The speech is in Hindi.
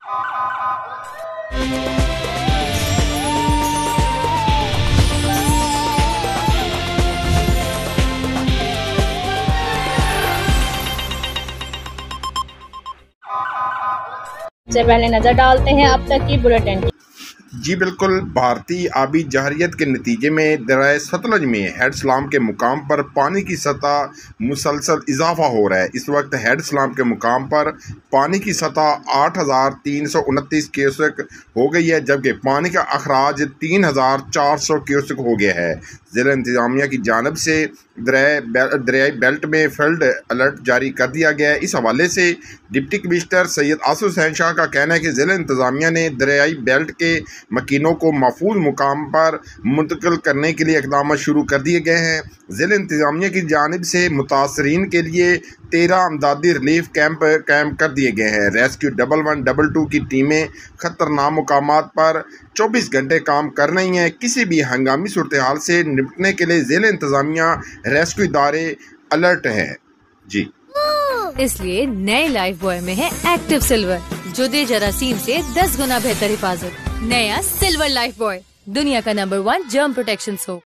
से पहले नजर डालते हैं अब तक की बुलेटिन। जी बिल्कुल, भारतीय आबी जहरियत के नतीजे में दरिया सतलज में हेड स्लाम के मुकाम पर पानी की सतह मुसलसल इजाफा हो रहा है। इस वक्त हेड स्लाम के मुकाम पर पानी की सतह 8,329 क्यूसेक हो गई है, जबकि पानी का अखराज 3,400 क्यूसेक हो गया है। ज़िला इंतज़ामिया की जानिब से दरियाई बेल्ट में फील्ड अलर्ट जारी कर दिया गया है। इस हवाले से डिप्टी कमिश्नर सैयद आसिफ हुसैन शाह का कहना है कि ज़िला इंतज़ामिया ने दरियाई बेल्ट के मकीनों को महफूज मुकाम पर मुंतकिल करने के लिए इक़दाम शुरू कर दिए गए हैं। ज़िला इंतज़ामिया की जानिब से मुतासरीन के लिए 13 अमदादी रिलीफ कैंप कर दिए गए हैं। रेस्क्यू 1112 की टीमें ख़तरनाक मुकामात पर 24 घंटे काम कर रही हैं। किसी भी हंगामी सूरत हाल से निपटने के लिए ज़िला इंतज़ामिया रेस्क्यू इदारे अलर्ट हैं। जी, इसलिए नए लाइफ बॉय में है एक्टिव सिल्वर, जो दे जरासीम से 10 गुना बेहतर हिफाजत। नया सिल्वर लाइफ बॉय, दुनिया का नंबर 1 जर्म प्रोटेक्शन सोप।